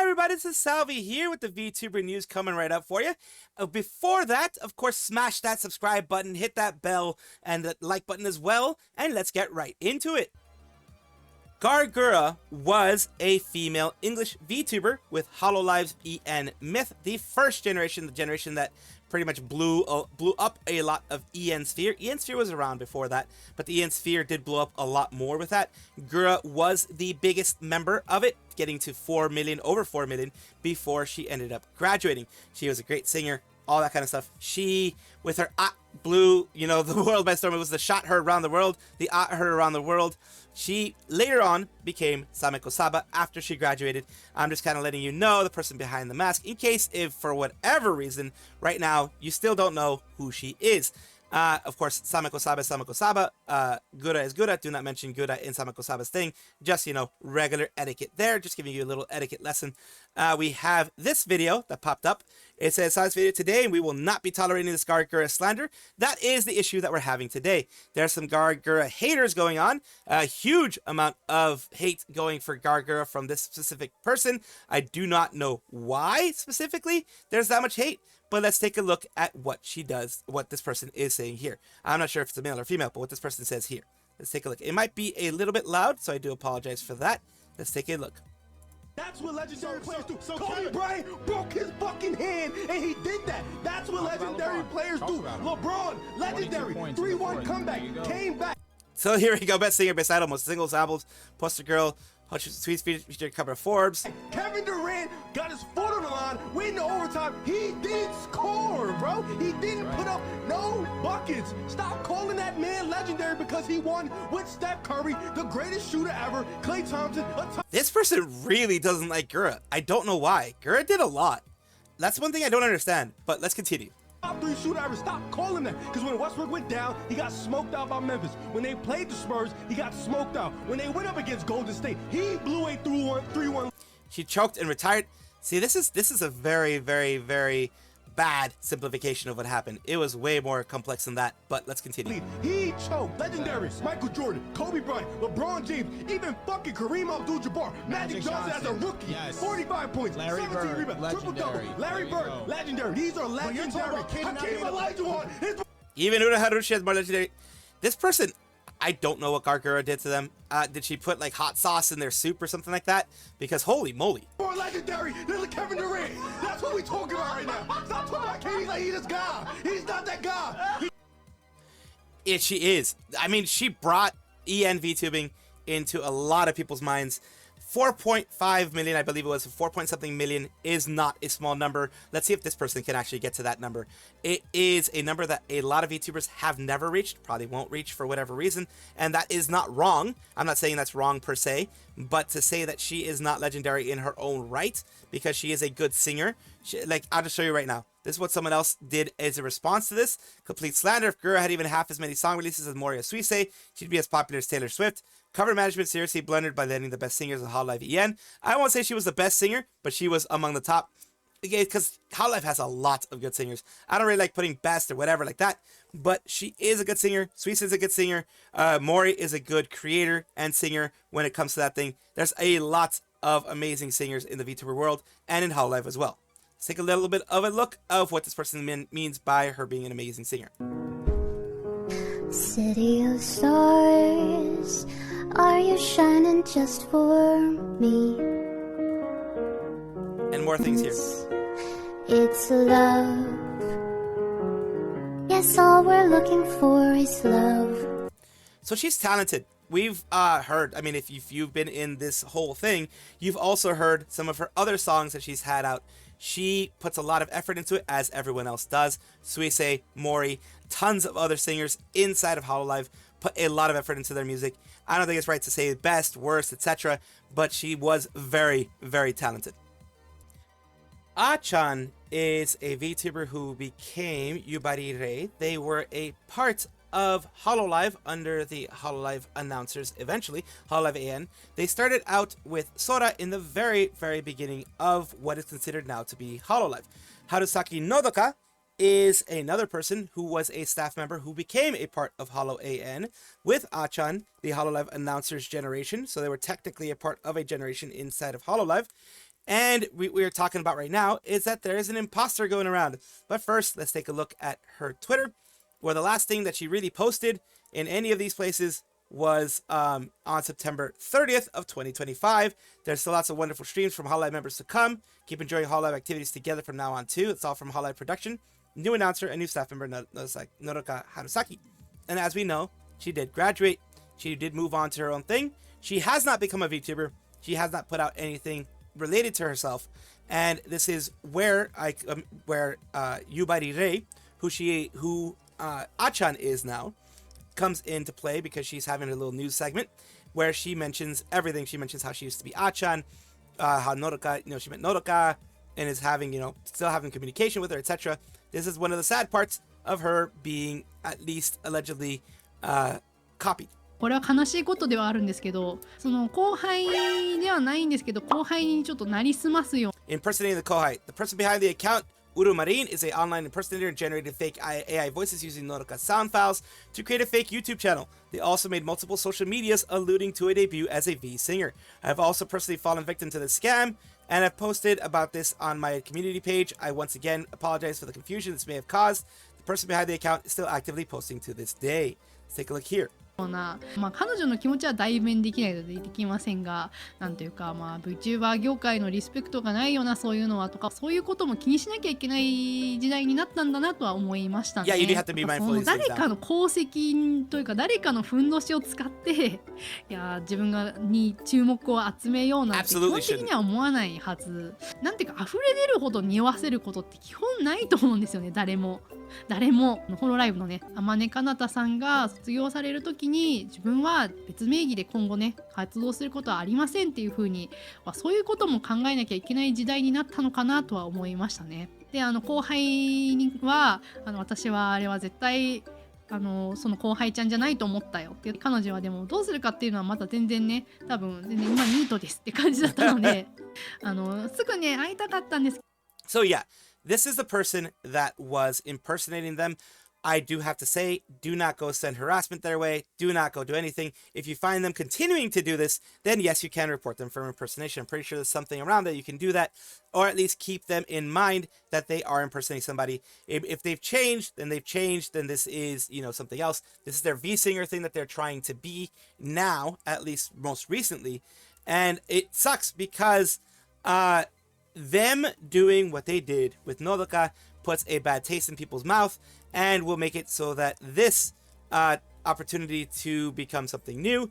everybody, this is Salvi here with the VTuber news coming right up for you. Before that, of course, smash that subscribe button, hit that bell, and the like button as well, and let's get right into it. GURA was a female English VTuber with Hololive's EN Myth, the first generation, the generation that pretty much blew up a lot of EN Sphere. EN Sphere was around before that, but the EN Sphere did blow up a lot more with that. GURA was the biggest member of it, getting to 4 million, over 4 million, before she ended up graduating. She was a great singer, all that kind of stuff. She, with her blew, the world by storm. It was the shot heard around the world, the heard around the world. She later on became sameko after she graduated. I'm just kind of letting you know the person behind the mask in case if for whatever reason right now you still don't know who she is. Of course, sameko saba, GURA is GURA. Do not mention GURA in sameko saba's thing. Just, regular etiquette there. Just giving you a little etiquette lesson. We have this video that popped up. It says, "Science video today, and we will not be tolerating this GURA slander." That is the issue that we're having today. There's some GURA haters going on. A huge amount of hate going for GURA from this specific person. I do not know why specifically there's that much hate. But let's take a look at what she does, what this person is saying here. I'm not sure if it's a male or female, but what this person says here. Let's take a look. It might be a little bit loud, so I do apologize for that. Let's take a look. That's what legendary players do. Kobe Bryant broke his fucking hand, and he did that. That's what legendary players do. LeBron, legendary, 3-1 comeback, came back. So here we go. Best singer, best idol, most singles, albums, poster girl, sweet featured cover of Forbes. Kevin Durant got his foot on the line, went into overtime. He didn't score, bro. He didn't put up no buckets. Stop calling that man legendary because he won with Steph Curry, the greatest shooter ever, Klay Thompson. This person really doesn't like GURA. I don't know why. GURA did a lot. That's one thing I don't understand, but let's continue. Top 3 shooter ever. Stop calling that. Because when Westbrook went down, he got smoked out by Memphis. When they played the Spurs, he got smoked out. When they went up against Golden State, he blew a 3-1. She choked and retired. See, this is a very, very, very bad simplification of what happened. It was way more complex than that, but let's continue. He choked. Legendary. Michael Jordan, Kobe Bryant, LeBron James, even fucking Kareem Abdul-Jabbar, Magic Johnson as a rookie, 45 points, Larry 17 rebounds, triple-double, Larry Bird, legendary. These are legendary. Hakeem Olajuwon. Even Ura Harushi is more legendary. This person, I don't know what GURA did to them. Did she put like hot sauce in their soup or something like that? Because holy moly. More legendary than Kevin Durant. That's what we talking about right now. Stop talking about KD like he's this guy. He's not that guy. She is. I mean, she brought EN VTubing into a lot of people's minds. 4.5 million, I believe it was, 4 point something million is not a small number. Let's see if this person can actually get to that number. It is a number that a lot of VTubers have never reached, probably won't reach for whatever reason, and that is not wrong. I'm not saying that's wrong per se, but to say that she is not legendary in her own right because she is a good singer, I'll just show you right now. This is what someone else did as a response to this. Complete slander. If GURA had even half as many song releases as Moria Suisse, she'd be as popular as Taylor Swift. Cover management seriously blundered by letting the best singers of Hololive EN. I won't say she was the best singer, but she was among the top. Again, because Hololive has a lot of good singers. I don't really like putting best or whatever like that, but she is a good singer. Suisse is a good singer. Mori is a good creator and singer when it comes to that thing. There's a lot of amazing singers in the VTuber world and in Hololive as well. Let's take a little bit of a look of what this person means by her being an amazing singer. City of stars, are you shining just for me? And more things here. It's love. Yes, all we're looking for is love. So she's talented. We've heard, I mean, if you've been in this whole thing, you've also heard some of her other songs that she's had out. She puts a lot of effort into it, as everyone else does. Suisse, Mori, tons of other singers inside of Hololive put a lot of effort into their music. I don't think it's right to say best, worst, etc., but she was very, very talented. Achan is a VTuber who became Yubarire. They were a part of Hololive under the Hololive announcers eventually, Hololive AN. They started out with Sora in the very, very beginning of what is considered now to be Hololive. Harusaki Nodoka is another person who was a staff member who became a part of Holo AN with Achan, the Hololive announcers generation. So they were technically a part of a generation inside of Hololive. And we're talking about right now is that there is an imposter going around. But first, let's take a look at her Twitter, where the last thing that she really posted in any of these places was on September 30th of 2025. There's still lots of wonderful streams from Hololive members to come. Keep enjoying Hololive activities together from now on too. It's all from Hololive production. New announcer and new staff member Nodoka Harusaki. And as we know, she did graduate. She did move on to her own thing. She has not become a VTuber. She has not put out anything related to herself. And this is where Yubari Rei, who Achan is now, comes into play, because she's having a little news segment where she mentions everything. She mentions how she used to be Achan, how Nodoka, she met Nodoka and is having, still having communication with her, etc. This is one of the sad parts of her being at least allegedly copied. これは悲しいことではあるんですけど、その後輩ではないんですけど、後輩にちょっとなりすますよ。Impersonating the kohai. The person behind the account, Uru Marin, is an online impersonator and generated fake AI voices using Nodoka sound files to create a fake YouTube channel. They also made multiple social medias alluding to a debut as a V singer. I have also personally fallen victim to this scam, and I've posted about this on my community page. I once again apologize for the confusion this may have caused. The person behind the account is still actively posting to this day. Let's take a look here. 彼女の気持ちは代弁できないのでできませんが、なんというか、VTuber 業界のリスペクトがないようなそういうのはとか、そういうことも気にしなきゃいけない時代になったんだなとは思いましたね。誰かの功績というか、誰かのふんどしを使って自分に注目を集めようなんて基本的には思わないはず。なんていうか、溢れ出るほど匂わせることって基本ないと思うんですよね。誰もホロライブのね、天音かなたさんが卒業される時に、自分は別名義で今後ね活動することはありませんっていう風に、そういうことも考えなきゃいけない時代になったのかなとは思いましたね。で、後輩には私はあれは絶対その後輩ちゃんじゃないと思ったよって、彼女はでもどうするかっていうのはまだ全然ね、多分全然今ニートですって感じだったのですぐね会いたかったんです。 So yeah, this is the person that was impersonating them. I do have to say, do not go send harassment their way. Do not go do anything. If you find them continuing to do this, then yes, you can report them for impersonation. I'm pretty sure there's something around that you can do that, or at least keep them in mind that they are impersonating somebody. If they've changed, then they've changed. Then this is, something else. This is their V-singer thing that they're trying to be now, at least most recently. And it sucks because them doing what they did with Nodoka puts a bad taste in people's mouth and will make it so that this opportunity to become something new,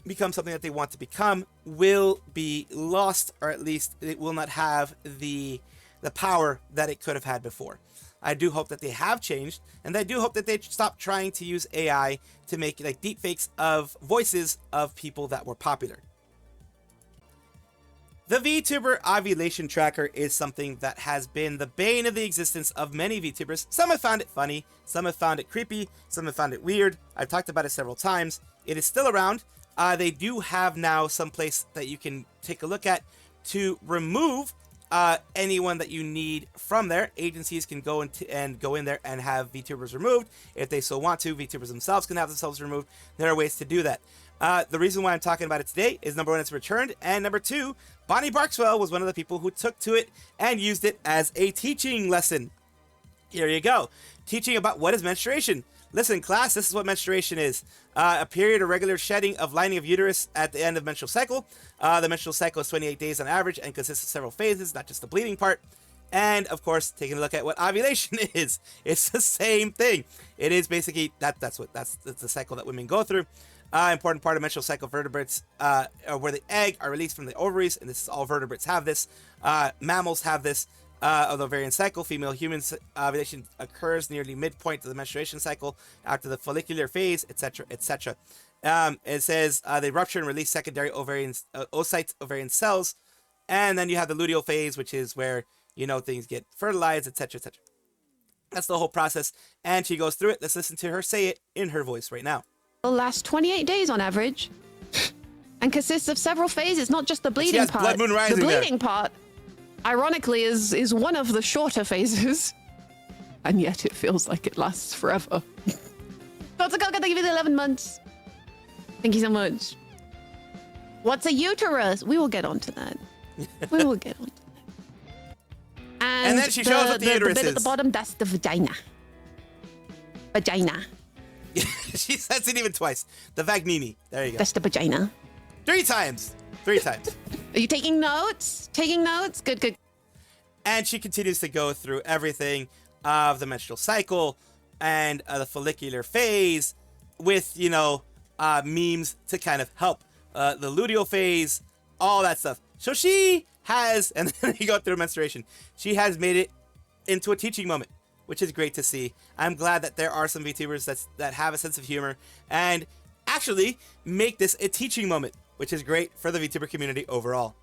become something that they want to become, will be lost, or at least it will not have the power that it could have had before. I do hope that they have changed, and I do hope that they stop trying to use AI to make like deep fakes of voices of people that were popular. The VTuber ovulation tracker is something that has been the bane of the existence of many VTubers. Some have found it funny, some have found it creepy, some have found it weird. I've talked about it several times. It is still around. They do have now some place that you can take a look at to remove anyone that you need from there. Agencies can go in there and have VTubers removed if they so want to. VTubers themselves can have themselves removed. There are ways to do that. The reason why I'm talking about it today is, number one, it's returned, and number two, Bonnie Barkswell was one of the people who took to it and used it as a teaching lesson. Here you go. Teaching about what is menstruation. Listen, class, this is what menstruation is. A period of regular shedding of lining of uterus at the end of menstrual cycle. The menstrual cycle is 28 days on average and consists of several phases, not just the bleeding part. And, of course, taking a look at what ovulation is. It's the same thing. It is basically, that's the cycle that women go through. Important part of menstrual cycle vertebrates where the egg are released from the ovaries, and this is all vertebrates have this. Mammals have this of the ovarian cycle. Female humans ovulation occurs nearly midpoint of the menstruation cycle after the follicular phase, etc., etc. It says they rupture and release secondary oocyte ovarian cells, and then you have the luteal phase, which is where things get fertilized, etc., etc. That's the whole process, and she goes through it. Let's listen to her say it in her voice right now. Will last 28 days on average and consists of several phases, not just the bleeding part. Blood moon rising the bleeding part, ironically, is one of the shorter phases, and yet it feels like it lasts forever. Thank you for the 11 months. Thank you so much. What's a uterus? We will get onto that. We will get on. And then she shows what the uterus bit at the is. bottom, that's the vagina. Vagina. She says it even twice. The Vagnini. There you go. That's the vagina. 3 times. 3 times. Are you taking notes? Taking notes? Good, good. And she continues to go through everything of the menstrual cycle and the follicular phase with, memes to kind of help. The luteal phase, all that stuff. So she has, and then you go through menstruation, she has made it into a teaching moment, which is great to see. I'm glad that there are some VTubers that have a sense of humor and actually make this a teaching moment, which is great for the VTuber community overall.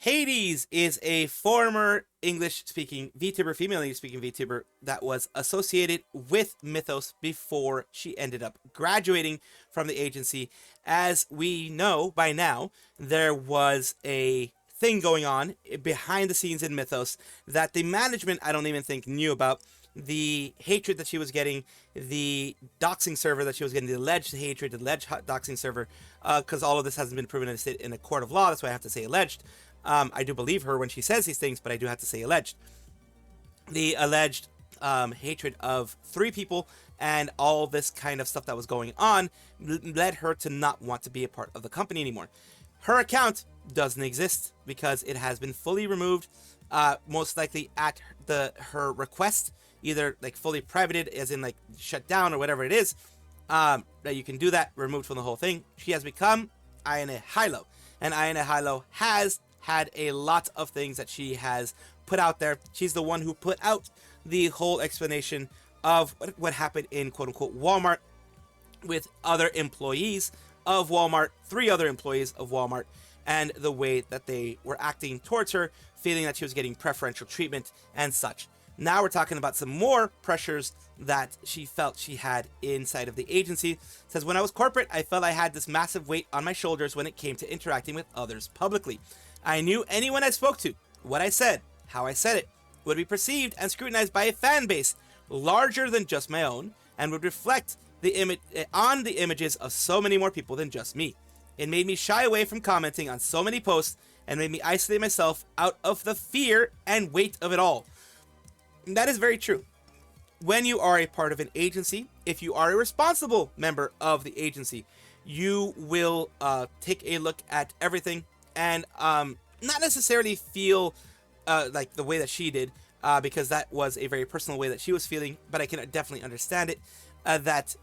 Hades is a former English-speaking VTuber, female English-speaking VTuber that was associated with Mythos before she ended up graduating from the agency. As we know by now, there was a thing going on behind the scenes in Mythos that the management, I don't even think, knew about. The hatred that she was getting, the doxing server that she was getting, the alleged hatred, the alleged doxing server, because all of this hasn't been proven in a court of law. That's why I have to say alleged. I do believe her when she says these things, but I do have to say alleged. The alleged hatred of 3 people and all this kind of stuff that was going on led her to not want to be a part of the company anymore. Her account doesn't exist because it has been fully removed, most likely at her request, either like fully privated, as in like shut down or whatever it is. That you can do that, removed from the whole thing. She has become Ayane Hilo, and Ayane Hilo has had a lot of things that she has put out there. She's the one who put out the whole explanation of what happened in quote-unquote Walmart with other employees of Walmart, 3 other employees of Walmart, and the way that they were acting towards her, feeling that she was getting preferential treatment and such. Now we're talking about some more pressures that she felt she had inside of the agency. It says, when I was corporate, I felt I had this massive weight on my shoulders when it came to interacting with others publicly. I knew anyone I spoke to, what I said, how I said it, would be perceived and scrutinized by a fan base larger than just my own, and would reflect the images of so many more people than just me. It made me shy away from commenting on so many posts and made me isolate myself out of the fear and weight of it all. And that is very true. When you are a part of an agency, if you are a responsible member of the agency, you will take a look at everything and not necessarily feel like the way that she did, because that was a very personal way that she was feeling, but I can definitely understand it, that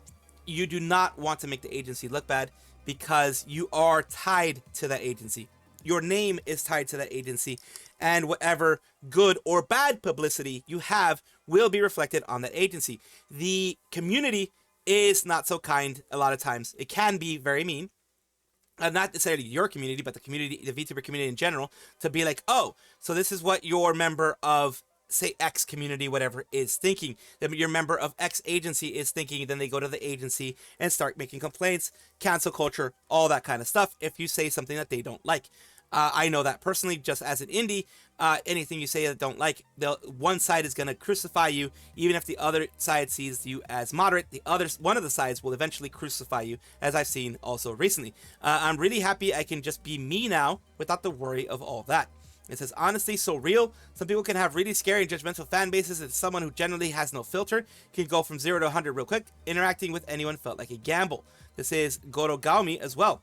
you do not want to make the agency look bad because you are tied to that agency. Your name is tied to that agency, and whatever good or bad publicity you have will be reflected on that agency. The community is not so kind a lot of times. It can be very mean. Not necessarily your community, but the community, the VTuber community in general, to be like, oh, so this is what your member of, say, X community, whatever, is thinking. That your member of X agency is thinking. Then they go to the agency and start making complaints, cancel culture, all that kind of stuff, if you say something that they don't like. I know that personally, just as an indie, anything you say that don't like, one side is going to crucify you, even if the other side sees you as moderate. One of the sides will eventually crucify you, as I've seen also recently. I'm really happy I can just be me now without the worry of all that. It says, honestly, so real. Some people can have really scary and judgmental fan bases, and someone who generally has no filter can go from 0 to 100 real quick. Interacting with anyone felt like a gamble. This is Goro Gaomi as well.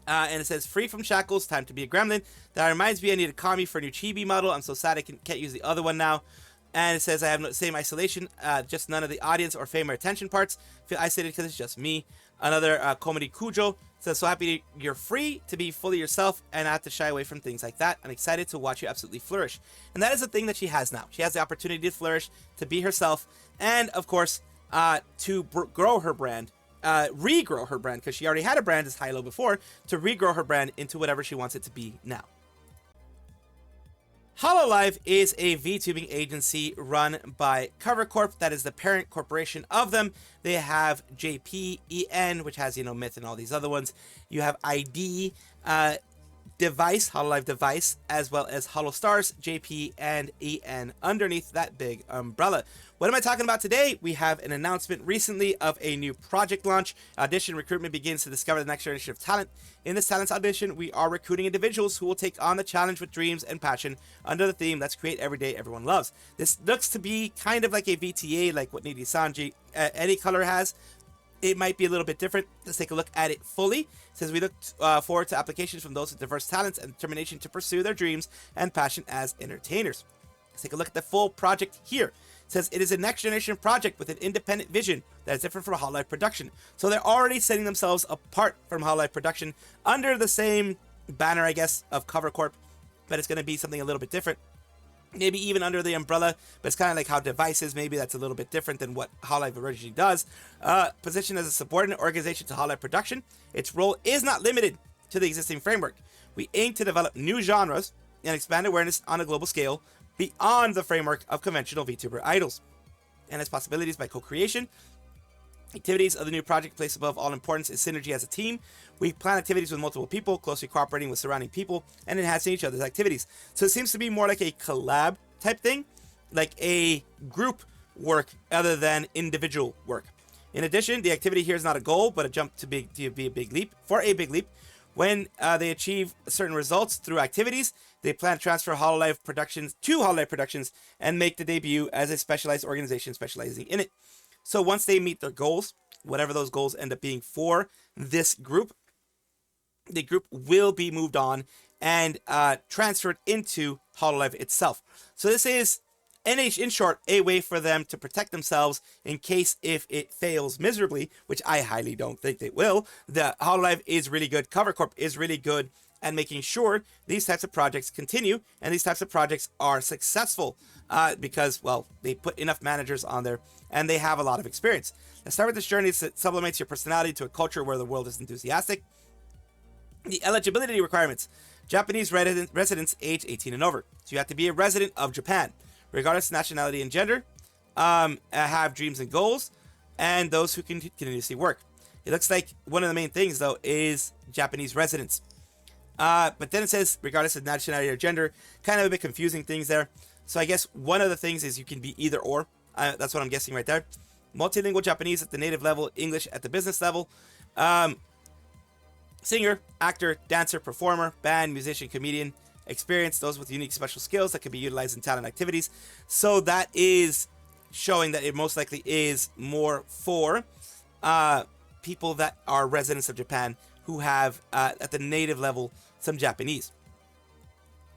And it says, free from shackles, time to be a gremlin. That reminds me, I need a kami for a new chibi model. I'm so sad I can't use the other one now. And it says, I have the same isolation, just none of the audience or fame or attention parts. Feel isolated because it's just me. Another Komedi Kujo says, so happy you're free to be fully yourself and not to shy away from things like that. I'm excited to watch you absolutely flourish. And that is the thing that she has now. She has the opportunity to flourish, to be herself, and of course, to grow her brand. Regrow her brand, because she already had a brand as Hilo before, to regrow her brand into whatever she wants it to be now. Hololive is a VTubing agency run by Cover Corp. That is the parent corporation of them. They have JPEN, which has, Myth and all these other ones. You have ID. device, Hololive device, as well as Holostars, JP, and EN underneath that big umbrella. What am I talking about today? We have an announcement recently of a new project launch. Audition recruitment begins to discover the next generation of talent. In this talent audition, we are recruiting individuals who will take on the challenge with dreams and passion under the theme, Let's Create Every Day Everyone Loves. This looks to be kind of like a VTA, like what Nijisanji Any Color has. It might be a little bit different. Let's take a look at it fully. It says we look forward to applications from those with diverse talents and determination to pursue their dreams and passion as entertainers. Let's take a look at the full project here. It says it is a next generation project with an independent vision that is different from Hololive production. So they're already setting themselves apart from Hololive production under the same banner, I guess, of Cover Corp, but it's going to be something a little bit different. Maybe even under the umbrella, but it's kind of like how Devices, maybe that's a little bit different than what Hololive originally does. Positioned as a subordinate organization to Hololive production, its role is not limited to the existing framework. We aim to develop new genres and expand awareness on a global scale beyond the framework of conventional VTuber idols, and its possibilities by co-creation. Activities of the new project place above all importance is synergy as a team. We plan activities with multiple people, closely cooperating with surrounding people, and enhancing each other's activities. So it seems to be more like a collab type thing, like a group work other than individual work. In addition, the activity here is not a goal, but a jump to be a big leap. For a big leap, when they achieve certain results through activities, they plan to transfer Hololive Productions to Hololive Productions and make the debut as a specialized organization specializing in it. So once they meet their goals, whatever those goals end up being for this group, the group will be moved on and transferred into Hololive itself. So this is, in short, a way for them to protect themselves in case if it fails miserably, which I highly don't think it will. The Hololive is really good. Cover Corp is really good at making sure these types of projects continue and these types of projects are successful because, well, they put enough managers on there and they have a lot of experience. Let's start with this journey that sublimates your personality to a culture where the world is enthusiastic. The eligibility requirements. Japanese residents age 18 and over. So you have to be a resident of Japan, regardless of nationality and gender, have dreams and goals, and those who can continuously work. It looks like one of the main things, though, is Japanese residents. But then it says, regardless of nationality or gender, kind of a bit confusing things there. So I guess one of the things is you can be either or. That's what I'm guessing right there. Multilingual Japanese at the native level, English at the business level. Singer, actor, dancer, performer, band, musician, comedian, experience, those with unique special skills that can be utilized in talent activities. So that is showing that it most likely is more for people that are residents of Japan who have, at the native level, some Japanese.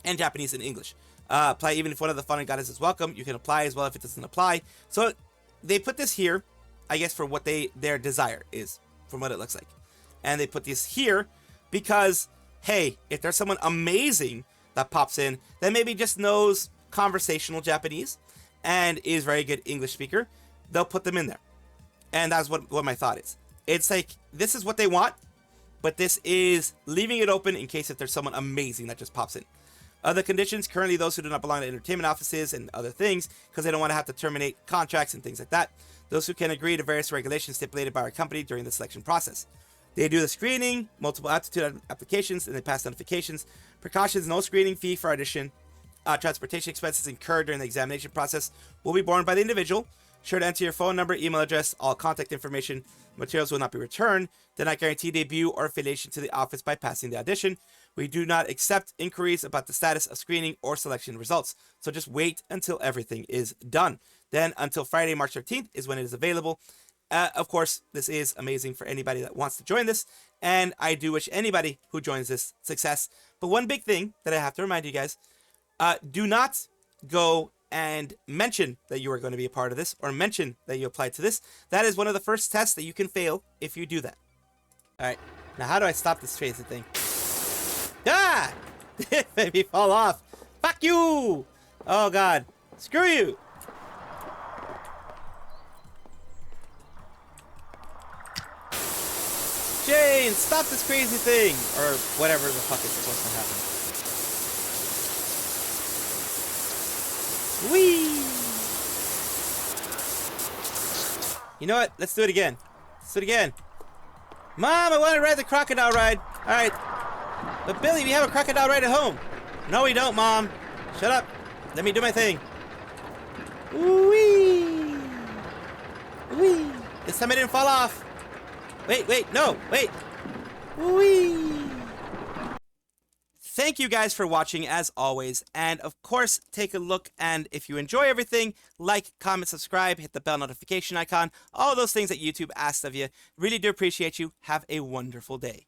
And Japanese and English. Apply even if one of the following guidelines is welcome. You can apply as well if it doesn't apply. So they put this here, I guess, for what their desire is, from what it looks like. And they put this here because, hey, if there's someone amazing that pops in that maybe just knows conversational Japanese and is very good English speaker, they'll put them in there. And that's what my thought is. It's like, this is what they want, but this is leaving it open in case if there's someone amazing that just pops in. Other conditions, currently those who do not belong to entertainment offices and other things, because they don't want to have to terminate contracts and things like that. Those who can agree to various regulations stipulated by our company during the selection process. They do the screening, multiple aptitude applications, and they pass notifications. Precautions, no screening fee for audition. Transportation expenses incurred during the examination process will be borne by the individual. Sure to enter your phone number, email address, all contact information. Materials will not be returned. Do not guarantee debut or affiliation to the office by passing the audition. We do not accept inquiries about the status of screening or selection results. So just wait until everything is done. Then until Friday, March 13th is when it is available. Of course, this is amazing for anybody that wants to join this. And I do wish anybody who joins this success. But one big thing that I have to remind you guys, do not go and mention that you are going to be a part of this or mention that you applied to this. That is one of the first tests that you can fail if you do that. All right. Now, how do I stop this crazy thing? Ah! It made me fall off. Fuck you! Oh, God. Screw you! Jane, stop this crazy thing! Or whatever the fuck is supposed to happen. Whee! You know what? Let's do it again. Let's do it again. Mom, I want to ride the crocodile ride. Alright. But Billy, we have a crocodile right at home. No, we don't, Mom. Shut up. Let me do my thing. Whee! Whee! This time I didn't fall off. Wait, no, wait. Whee! Thank you guys for watching as always, and of course, take a look, and if you enjoy everything, like, comment, subscribe, hit the bell notification icon, all those things that YouTube asks of you. Really do appreciate you. Have a wonderful day.